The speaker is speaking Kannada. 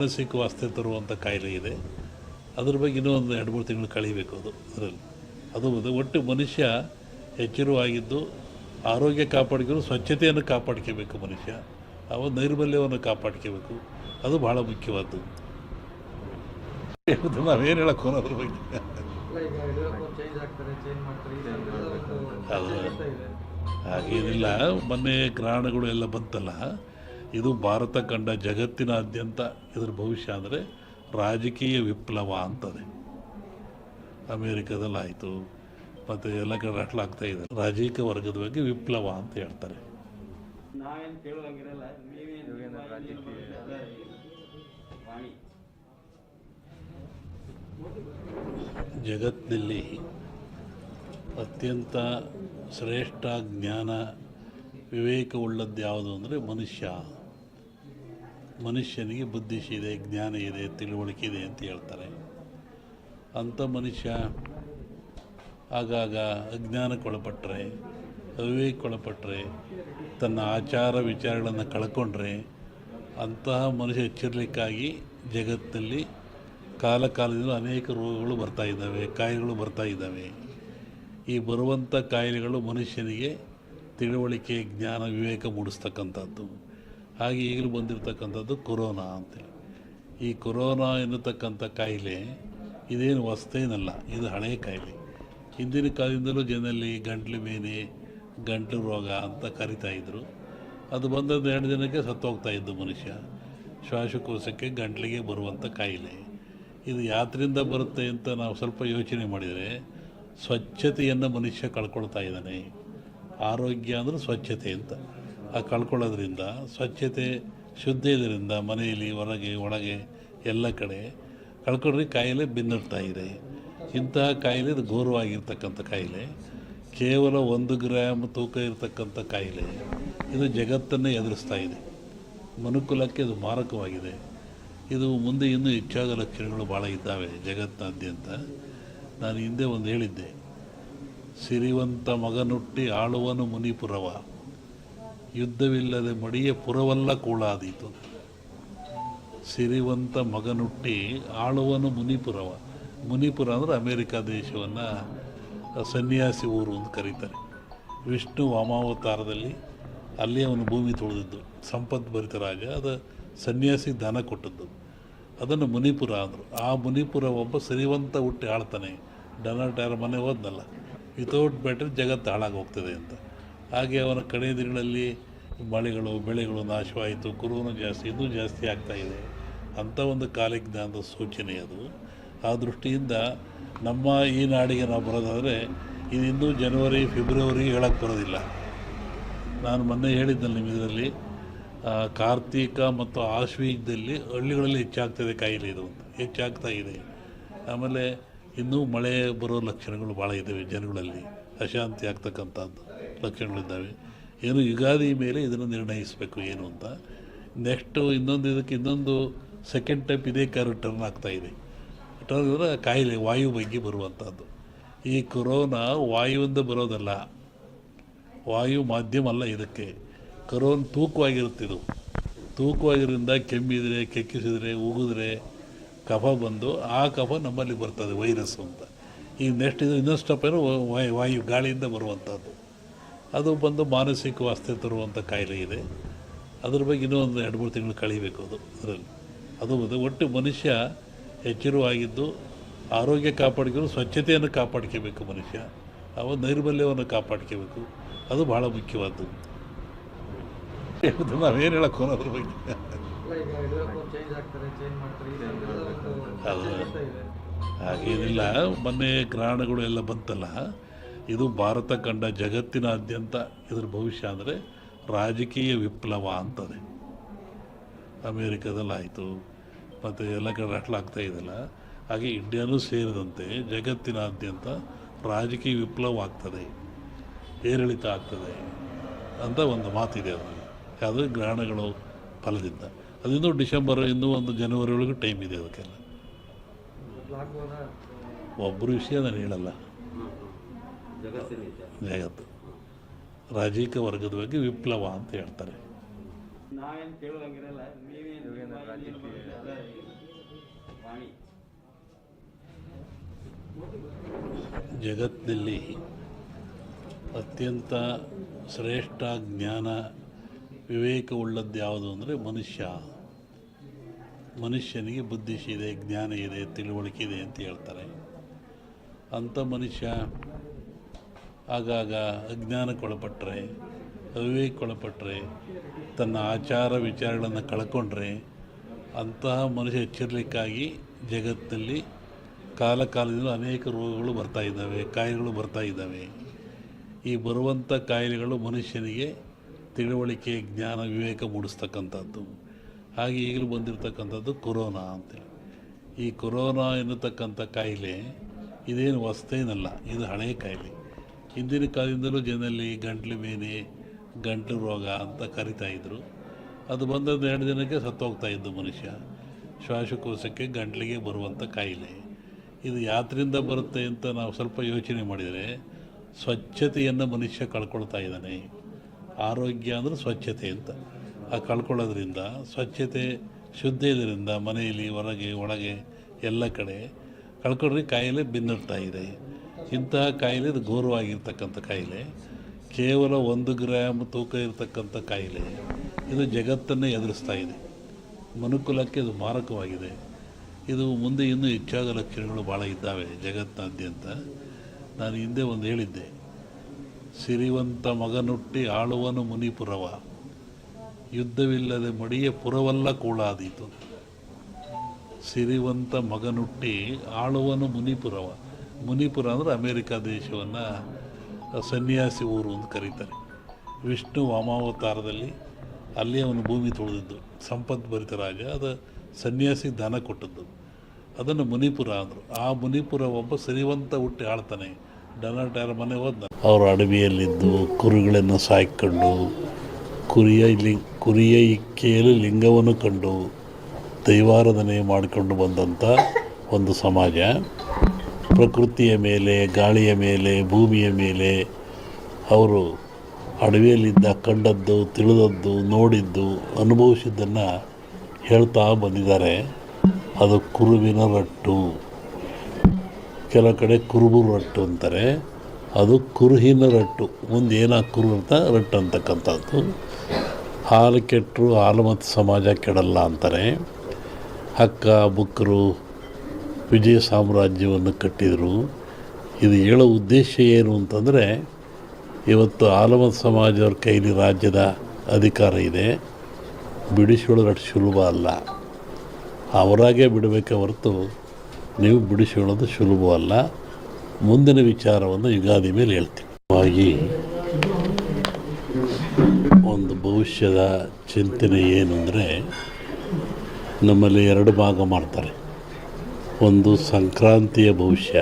ಮಾನಸಿಕವಾಸ್ತೆ ತರುವಂಥ ಕಾಯಿಲೆ ಇದೆ. ಅದ್ರ ಬಗ್ಗೆ ಇನ್ನೂ ಒಂದು 2-3 ತಿಂಗಳು ಕಳೀಬೇಕು ಅದರಲ್ಲಿ. ಅದು ಒಟ್ಟು ಮನುಷ್ಯ ಎಚ್ಚರವಾಗಿದ್ದು ಆರೋಗ್ಯ ಕಾಪಾಡ್ಕೊಂಡು ಸ್ವಚ್ಛತೆಯನ್ನು ಕಾಪಾಡ್ಕೋಬೇಕು. ಮನುಷ್ಯ ನೈರ್ಮಲ್ಯವನ್ನು ಕಾಪಾಡ್ಕೋಬೇಕು. ಅದು ಭಾಳ ಮುಖ್ಯವಾದ್ದು. ನಾವೇನು ಹೇಳಕ್ಕೆ ಹೋಗೋದ್ರ ಬಗ್ಗೆ ಹಾಗೇನಿಲ್ಲ. ಮೊನ್ನೆ ಗ್ರಹಣಗಳು ಎಲ್ಲ ಬಂತಲ್ಲ, ಇದು ಭಾರತ ಕಂಡ ಜಗತ್ತಿನಾದ್ಯಂತ ಇದರ ಭವಿಷ್ಯ ಅಂದರೆ ರಾಜಕೀಯ ವಿಪ್ಲವ ಅಂತದೆ. ಅಮೇರಿಕಾದಲ್ಲಾಯಿತು, ಮತ್ತು ಎಲ್ಲ ಕಡೆ ಆಗ್ತಾ ಇದೆ. ರಾಜಕೀಯ ವರ್ಗದ ಬಗ್ಗೆ ವಿಪ್ಲವ ಅಂತ ಹೇಳ್ತಾರೆ. ಜಗತ್ತಿನಲ್ಲಿ ಅತ್ಯಂತ ಶ್ರೇಷ್ಠ ಜ್ಞಾನ ವಿವೇಕವುಳ್ಳದ್ದು ಯಾವುದು ಅಂದರೆ ಮನುಷ್ಯನಿಗೆ ಬುದ್ಧಿಶಿ ಇದೆ, ಜ್ಞಾನ ಇದೆ, ತಿಳುವಳಿಕೆ ಇದೆ ಅಂತ ಹೇಳ್ತಾರೆ. ಅಂಥ ಮನುಷ್ಯ ಆಗಾಗ ಅಜ್ಞಾನಕ್ಕೊಳಪಟ್ಟರೆ, ಅವಿವೇಕಕ್ಕೊಳಪಟ್ಟರೆ, ತನ್ನ ಆಚಾರ ವಿಚಾರಗಳನ್ನು ಕಳ್ಕೊಂಡ್ರೆ ಅಂತಹ ಮನುಷ್ಯ ಎಚ್ಚರಿಕೆಗಾಗಿ ಜಗತ್ತಿನಲ್ಲಿ ಕಾಲದಿಂದ ಅನೇಕ ರೋಗಗಳು ಬರ್ತಾಯಿದ್ದಾವೆ, ಕಾಯಿಲೆಗಳು ಬರ್ತಾಯಿದ್ದಾವೆ. ಈ ಬರುವಂಥ ಕಾಯಿಲೆಗಳು ಮನುಷ್ಯನಿಗೆ ತಿಳುವಳಿಕೆ, ಜ್ಞಾನ, ವಿವೇಕ ಮೂಡಿಸ್ತಕ್ಕಂಥದ್ದು. ಹಾಗೆ ಈಗಲೂ ಬಂದಿರತಕ್ಕಂಥದ್ದು ಕೊರೋನಾ ಅಂತೇಳಿ. ಈ ಕೊರೋನಾ ಎನ್ನತಕ್ಕಂಥ ಕಾಯಿಲೆ ಇದೇನು ಹೊಸ್ತೇನಲ್ಲ, ಇದು ಹಳೆಯ ಕಾಯಿಲೆ. ಹಿಂದಿನ ಕಾಲದಿಂದಲೂ ಜನರಲ್ಲಿ ಗಂಟ್ಲು ಬೇನೆ, ಗಂಟಲು ರೋಗ ಅಂತ ಕರಿತಾಯಿದ್ರು. ಅದು ಬಂದದ್ದು 2 ದಿನಕ್ಕೆ ಸತ್ತೋಗ್ತಾಯಿದ್ದು ಮನುಷ್ಯ. ಶ್ವಾಸಕೋಶಕ್ಕೆ, ಗಂಟ್ಲಿಗೆ ಬರುವಂಥ ಕಾಯಿಲೆ. ಇದು ಯಾತ್ರಿಂದ ಬರುತ್ತೆ ಅಂತ ನಾವು ಸ್ವಲ್ಪ ಯೋಚನೆ ಮಾಡಿದರೆ, ಸ್ವಚ್ಛತೆಯನ್ನು ಮನುಷ್ಯ ಕಳ್ಕೊಳ್ತಾ ಇದ್ದಾನೆ. ಆರೋಗ್ಯ ಅಂದರೆ ಸ್ವಚ್ಛತೆ ಅಂತ. ಆ ಕಳ್ಕೊಳ್ಳೋದ್ರಿಂದ, ಸ್ವಚ್ಛತೆ ಶುದ್ಧ ಇದರಿಂದ ಮನೆಯಲ್ಲಿ, ಹೊರಗೆ, ಒಳಗೆ ಎಲ್ಲ ಕಡೆ ಕಳ್ಕೊಂಡ್ರೆ ಕಾಯಿಲೆ ಬೆನ್ನಿಡ್ತಾ ಇದೆ. ಇಂತಹ ಕಾಯಿಲೆ ಇದು ಘೋರವಾಗಿರ್ತಕ್ಕಂಥ ಕಾಯಿಲೆ. ಕೇವಲ 1 ಗ್ರಾಮ್ ತೂಕ ಇರತಕ್ಕಂಥ ಕಾಯಿಲೆ ಇದು ಜಗತ್ತನ್ನೇ ಎದುರಿಸ್ತಾ ಇದೆ. ಮನುಕುಲಕ್ಕೆ ಇದು ಮಾರಕವಾಗಿದೆ. ಇದು ಮುಂದೆ ಇನ್ನೂ ಹೆಚ್ಚಾದ ಲಕ್ಷಣಗಳು ಭಾಳ ಇದ್ದಾವೆ ಜಗತ್ತಿನಾದ್ಯಂತ. ನಾನು ಹಿಂದೆ ಒಂದು ಹೇಳಿದ್ದೆ, ಸಿರಿವಂತ ಮಗನುಟ್ಟಿ ಆಳುವನು ಮುನಿಪುರವ, ಯುದ್ಧವಿಲ್ಲದೆ ಮಡಿಯ ಪುರವಲ್ಲ ಕೂಳಾದೀತು. ಸಿರಿವಂತ ಮಗನುಟ್ಟಿ ಆಳುವನು ಮುನಿಪುರವ. ಮುನಿಪುರ ಅಂದರೆ ಅಮೇರಿಕಾ ದೇಶವನ್ನು ಸನ್ಯಾಸಿ ಊರು ಅಂತ ಕರೀತಾರೆ. ವಿಷ್ಣು ವಾಮಾವತಾರದಲ್ಲಿ ಅಲ್ಲಿ ಅವನು ಭೂಮಿ ತೊಳೆದಿದ್ದು, ಸಂಪದ್ಭರಿತ ರಾಜ. ಅದು ಸನ್ಯಾಸಿ ದಾನ ಕೊಟ್ಟದ್ದು, ಅದನ್ನು ಮುನಿಪುರ ಅಂದರು. ಆ ಮುನಿಪುರ ಒಬ್ಬ ಸಿರಿವಂತ ಹುಟ್ಟಿ ಆಳ್ತಾನೆ. ಡೊನಾಲ್ಡ್ ಟ್ರಂಪ್ ಮನೆ ಹೋದ್ನಲ್ಲ, ವಿತೌಟ್ ಬ್ಯಾಟರಿ ಜಗತ್ತು ಹಾಳಾಗಿ ಹೋಗ್ತದೆ ಅಂತ. ಹಾಗೆ ಅವನ ಕಡೆ ದಿನಗಳಲ್ಲಿ ಮಳೆಗಳು, ಬೆಳೆಗಳು ನಾಶವಾಯಿತು. ಕೊರೋನಾ ಜಾಸ್ತಿ, ಇನ್ನೂ ಜಾಸ್ತಿ ಆಗ್ತಾಯಿದೆ. ಅಂಥ ಒಂದು ಕಾಲಜ್ಞಾನದ ಸೂಚನೆ ಅದು. ಆ ದೃಷ್ಟಿಯಿಂದ ನಮ್ಮ ಈ ನಾಡಿಗೆ ನಾವು ಬರೋದಾದರೆ ಇದು ಇನ್ನೂ ಜನವರಿ, ಫೆಬ್ರವರಿ ಹೇಳಕ್ಕೆ ಬರೋದಿಲ್ಲ. ನಾನು ಮೊನ್ನೆ ಹೇಳಿದ್ದಲ್ಲಿ ನಿಮ್ಮ ಇದರಲ್ಲಿ ಕಾರ್ತಿಕ ಮತ್ತು ಆಶ್ವೀಜದಲ್ಲಿ ಹಳ್ಳಿಗಳಲ್ಲಿ ಹೆಚ್ಚಾಗ್ತದೆ ಕಾಯಿಲೆ ಇದು ಅಂತ, ಹೆಚ್ಚಾಗ್ತಾ ಇದೆ. ಆಮೇಲೆ ಇನ್ನೂ ಮಳೆ ಬರೋ ಲಕ್ಷಣಗಳು ಭಾಳ ಇದ್ದಾವೆ. ಜನಗಳಲ್ಲಿ ಅಶಾಂತಿ ಆಗ್ತಕ್ಕಂಥದ್ದು ಲಕ್ಷಣಗಳಿದ್ದಾವೆ. ಏನು ಯುಗಾದಿ ಮೇಲೆ ಇದನ್ನು ನಿರ್ಣಯಿಸಬೇಕು ಏನು ಅಂತ. ನೆಕ್ಸ್ಟು ಇನ್ನೊಂದು ಸೆಕೆಂಡ್ ಟೈಪ್ ಇದೇ ಟರ್ನ್ ಆಗ್ತಾಯಿದೆ. ಟರ್ನ್ ಅಂದರೆ ಕಾಯಿಲೆ ವಾಯು ಬಗ್ಗೆ ಬರುವಂಥದ್ದು. ಈ ಕೊರೋನಾ ವಾಯುವಿಂದ ಬರೋದಲ್ಲ, ವಾಯು ಮಾಧ್ಯಮ ಅಲ್ಲ ಇದಕ್ಕೆ. ಕೊರೋನಾ ತೂಕವಾಗಿರುತ್ತೆ. ಇದು ತೂಕವಾಗಿರೋದ್ರಿಂದ ಕೆಮ್ಮಿದರೆ, ಕೆಕ್ಕಿಸಿದರೆ, ಉಗಿದ್ರೆ ಕಫ ಬಂದು ಆ ಕಫ ನಮ್ಮಲ್ಲಿ ಬರ್ತದೆ, ವೈರಸ್ ಅಂತ. ಈಗ ನೆಕ್ಸ್ಟ್ ಇದು ಇನ್ನೊಂದು ಸ್ಟೆಪ್ ಏನು, ವಾಯು ಗಾಳಿಯಿಂದ ಬರುವಂಥದ್ದು. ಅದು ಬಂದು ಮಾನಸಿಕವಾಸ್ತೆ ತರುವಂಥ ಕಾಯಿಲೆ ಇದೆ. ಅದ್ರ ಬಗ್ಗೆ ಇನ್ನೂ ಒಂದು 2-3 ತಿಂಗಳು ಕಳೀಬೇಕು ಅದರಲ್ಲಿ. ಅದು ಒಟ್ಟು ಮನುಷ್ಯ ಎಚ್ಚರವಾಗಿದ್ದು ಆರೋಗ್ಯ ಕಾಪಾಡ್ಕೊಂಡು ಸ್ವಚ್ಛತೆಯನ್ನು ಕಾಪಾಡ್ಕೋಬೇಕು. ಮನುಷ್ಯ ನೈರ್ಮಲ್ಯವನ್ನು ಕಾಪಾಡ್ಕೋಬೇಕು. ಅದು ಭಾಳ ಮುಖ್ಯವಾದ್ದು. ನಾವೇನು ಹೇಳಕ್ಕೆ ಹೋಗೋದ್ರ ಬಗ್ಗೆ ಹಾಗೇನಿಲ್ಲ. ಮೊನ್ನೆ ಗ್ರಹಣಗಳು ಎಲ್ಲ ಬಂತಲ್ಲ, ಇದು ಭಾರತ ಕಂಡ ಜಗತ್ತಿನಾದ್ಯಂತ ಇದರ ಭವಿಷ್ಯ ಅಂದರೆ ರಾಜಕೀಯ ವಿಪ್ಲವ ಅಂತದೆ. ಅಮೇರಿಕಾದಲ್ಲಾಯಿತು, ಮತ್ತು ಎಲ್ಲ ಕಡೆ ಆಗ್ತಾ ಇದೆಯಲ್ಲ. ಹಾಗೆ ಇಂಡಿಯಾನೂ ಸೇರಿದಂತೆ ಜಗತ್ತಿನಾದ್ಯಂತ ರಾಜಕೀಯ ವಿಪ್ಲವ ಆಗ್ತದೆ, ಏರಿಳಿತ ಆಗ್ತದೆ ಅಂತ ಒಂದು ಮಾತಿದೆ. ಅದು ಗ್ರಹಣಗಳು ಫಲದಿಂದ. ಅದು ಇನ್ನೂ ಡಿಸೆಂಬರ್, ಇನ್ನೂ ಒಂದು ಜನವರಿ ಒಳಗೆ ಟೈಮ್ ಇದೆ ಅದಕ್ಕೆಲ್ಲ. ಒಬ್ಬರ ವಿಷಯ ನಾನು ಹೇಳಲ್ಲ, ಜಗತ್ತು ರಾಜಕೀಯ ವರ್ಗದ ಬಗ್ಗೆ ವಿಪ್ಲವ ಅಂತ ಹೇಳ್ತಾರೆ. ನಾವೇನು ಕೇಳೋಂಗಿರಲ್ಲ, ನೀವೇನು ವಾಣಿ. ಜಗತ್ತಿನಲ್ಲಿ ಅತ್ಯಂತ ಶ್ರೇಷ್ಠ ಜ್ಞಾನ ವಿವೇಕವುಳ್ಳದ್ದು ಯಾವುದು ಅಂದರೆ ಮನುಷ್ಯನಿಗೆ ಬುದ್ಧಿ ಇದೆ, ಜ್ಞಾನ ಇದೆ, ತಿಳುವಳಿಕೆ ಇದೆ ಅಂತ ಹೇಳ್ತಾರೆ. ಅಂಥ ಮನುಷ್ಯ ಆಗಾಗ ಅಜ್ಞಾನಕ್ಕೊಳಪಟ್ಟರೆ, ಅವಿವೇಕಕ್ಕೊಳಪಟ್ಟರೆ, ತನ್ನ ಆಚಾರ ವಿಚಾರಗಳನ್ನು ಕಳ್ಕೊಂಡ್ರೆ ಅಂತಹ ಮನುಷ್ಯ ಎಚ್ಚರಿಕೆಗಾಗಿ ಜಗತ್ತಿನಲ್ಲಿ ಕಾಲದಿಂದ ಅನೇಕ ರೋಗಗಳು ಬರ್ತಾ ಇದ್ದಾವೆ, ಕಾಯಿಲೆಗಳು ಬರ್ತಾ ಇದ್ದಾವೆ. ಈ ಬರುವಂಥ ಕಾಯಿಲೆಗಳು ಮನುಷ್ಯನಿಗೆ ತಿಳುವಳಿಕೆ, ಜ್ಞಾನ, ವಿವೇಕ ಮೂಡಿಸ್ತಕ್ಕಂಥದ್ದು. ಹಾಗೆ ಈಗಲೂ ಬಂದಿರತಕ್ಕಂಥದ್ದು ಕೊರೋನಾ ಅಂತೇಳಿ. ಈ ಕೊರೋನಾ ಎನ್ನತಕ್ಕಂಥ ಕಾಯಿಲೆ ಇದೇನು ಹೊಸ್ತೇನಲ್ಲ, ಇದು ಹಳೆಯ ಕಾಯಿಲೆ. ಹಿಂದಿನ ಕಾಲದಿಂದಲೂ ಜನರಲ್ಲಿ ಗಂಟ್ಲು ಬೇನೆ, ಗಂಟಲು ರೋಗ ಅಂತ ಕರಿತಾಯಿದ್ರು. ಅದು ಬಂದದ್ದು 2 ದಿನಕ್ಕೆ ಸತ್ತೋಗ್ತಾ ಇದ್ದು ಮನುಷ್ಯ. ಶ್ವಾಸಕೋಶಕ್ಕೆ, ಗಂಟ್ಲಿಗೆ ಬರುವಂಥ ಕಾಯಿಲೆ. ಇದು ಯಾತ್ರಿಂದ ಬರುತ್ತೆ ಅಂತ ನಾವು ಸ್ವಲ್ಪ ಯೋಚನೆ ಮಾಡಿದರೆ, ಸ್ವಚ್ಛತೆಯನ್ನು ಮನುಷ್ಯ ಕಳ್ಕೊಳ್ತಾ ಇದ್ದಾನೆ. ಆರೋಗ್ಯ ಅಂದರೆ ಸ್ವಚ್ಛತೆ ಅಂತ. ಆ ಕಳ್ಕೊಳ್ಳೋದ್ರಿಂದ, ಸ್ವಚ್ಛತೆ ಶುದ್ಧ ಇದರಿಂದ ಮನೆಯಲ್ಲಿ, ಹೊರಗೆ, ಒಳಗೆ ಎಲ್ಲ ಕಡೆ ಕಳ್ಕೊಂಡ್ರೆ ಕಾಯಿಲೆ ಬೆನ್ನಡ್ತಾ ಇದೆ. ಇಂತಹ ಕಾಯಿಲೆ ಇದು ಘೋರವಾಗಿರ್ತಕ್ಕಂಥ ಕಾಯಿಲೆ. ಕೇವಲ 1 ಗ್ರಾಮ್ ತೂಕ ಇರತಕ್ಕಂಥ ಕಾಯಿಲೆ ಇದು ಜಗತ್ತನ್ನೇ ಎದುರಿಸ್ತಾ ಇದೆ. ಮನುಕುಲಕ್ಕೆ ಇದು ಮಾರಕವಾಗಿದೆ. ಇದು ಮುಂದೆ ಇನ್ನೂ ಹೆಚ್ಚಾದ ಲಕ್ಷಣಗಳು ಭಾಳ ಇದ್ದಾವೆ ಜಗತ್ತಿನಾದ್ಯಂತ. ನಾನು ಹಿಂದೆ ಒಂದು ಹೇಳಿದ್ದೆ, ಸಿರಿವಂತ ಮಗನುಟ್ಟಿ ಆಳುವನು ಮುನಿಪುರವ, ಯುದ್ಧವಿಲ್ಲದೆ ಮಡಿಯ ಪುರವಲ್ಲ ಕೂಳಾದೀತು. ಸಿರಿವಂತ ಮಗನುಟ್ಟಿ ಆಳುವನು ಮುನಿಪುರವ. ಮುನಿಪುರ ಅಂದರೆ ಅಮೇರಿಕಾ ದೇಶವನ್ನು ಸನ್ಯಾಸಿ ಊರು ಅಂತ ಕರೀತಾರೆ. ವಿಷ್ಣು ವಾಮಾವತಾರದಲ್ಲಿ ಅಲ್ಲಿ ಅವನು ಭೂಮಿ ತೊಳೆದಿದ್ದು, ಸಂಪದ್ಭರಿತ ರಾಜ. ಅದು ಸನ್ಯಾಸಿಗೆ ದಾನ ಕೊಟ್ಟದ್ದು, ಅದನ್ನು ಮುನಿಪುರ ಅಂದರು. ಆ ಮುನಿಪುರ ಒಬ್ಬ ಸಿರಿವಂತ ಹುಟ್ಟಿ ಆಳ್ತಾನೆ. ಡೊನಾಲ್ಡ್ ಯಾರ ಮನೆ ಹೋದ, ಅವರು ಅಡವಿಯಲ್ಲಿದ್ದು ಕುರಿಗಳನ್ನು ಸಾಯ್ಕೊಂಡು, ಕುರಿಯ ಇಕ್ಕೆಯಲ್ಲಿ ಲಿಂಗವನ್ನು ಕಂಡು ದೈವಾರಾಧನೆ ಮಾಡಿಕೊಂಡು ಬಂದಂಥ ಒಂದು ಸಮಾಜ. ಪ್ರಕೃತಿಯ ಮೇಲೆ, ಗಾಳಿಯ ಮೇಲೆ, ಭೂಮಿಯ ಮೇಲೆ ಅವರು ಅಡವಿಯಲ್ಲಿದ್ದ ಕಂಡದ್ದು, ತಿಳಿದದ್ದು, ನೋಡಿದ್ದು, ಅನುಭವಿಸಿದ್ದನ್ನು ಹೇಳ್ತಾ ಬಂದಿದ್ದಾರೆ. ಅದು ಕುರುವಿನ ರಟ್ಟು, ಕೆಲವು ಕಡೆ ಕುರುಬು ರಟ್ಟು ಅಂತಾರೆ. ಅದು ಕುರುಹಿನ ರಟ್ಟು, ಮುಂದೆ ಏನೋ ಕುರು ಅಂತ ರಟ್ಟು ಅಂತಕ್ಕಂಥದ್ದು. ಹಾಲು ಕೆಟ್ಟರು ಹಾಲು ಮತ್ತು ಸಮಾಜ ಕೆಡಲ್ಲ ಅಂತಾರೆ. ಹಕ್ಕ ಬುಕ್ಕರು ವಿಜಯ ಸಾಮ್ರಾಜ್ಯವನ್ನು ಕಟ್ಟಿದರು. ಇದು ಹೇಳೋ ಉದ್ದೇಶ ಏನು ಅಂತಂದರೆ, ಇವತ್ತು ಆಲಮತ್ ಸಮಾಜದವ್ರ ಕೈಲಿ ರಾಜ್ಯದ ಅಧಿಕಾರ ಇದೆ. ಬಿಡಿಸಿಕೊಳ್ಳೋದು ಅಷ್ಟು ಸುಲಭ ಅಲ್ಲ. ಅವರಾಗೇ ಬಿಡಬೇಕೆ ಹೊರತು ನೀವು ಬಿಡಿಸಿಕೊಳ್ಳೋದು ಸುಲಭವಲ್ಲ. ಮುಂದಿನ ವಿಚಾರವನ್ನು ಯುಗಾದಿ ಮೇಲೆ ಹೇಳ್ತೀವಿ. ಹಾಗಾಗಿ ಒಂದು ಭವಿಷ್ಯದ ಚಿಂತನೆ ಏನು ಅಂದರೆ, ನಮ್ಮಲ್ಲಿ 2 ಭಾಗ ಮಾಡ್ತಾರೆ. ಒಂದು ಸಂಕ್ರಾಂತಿಯ ಭವಿಷ್ಯ,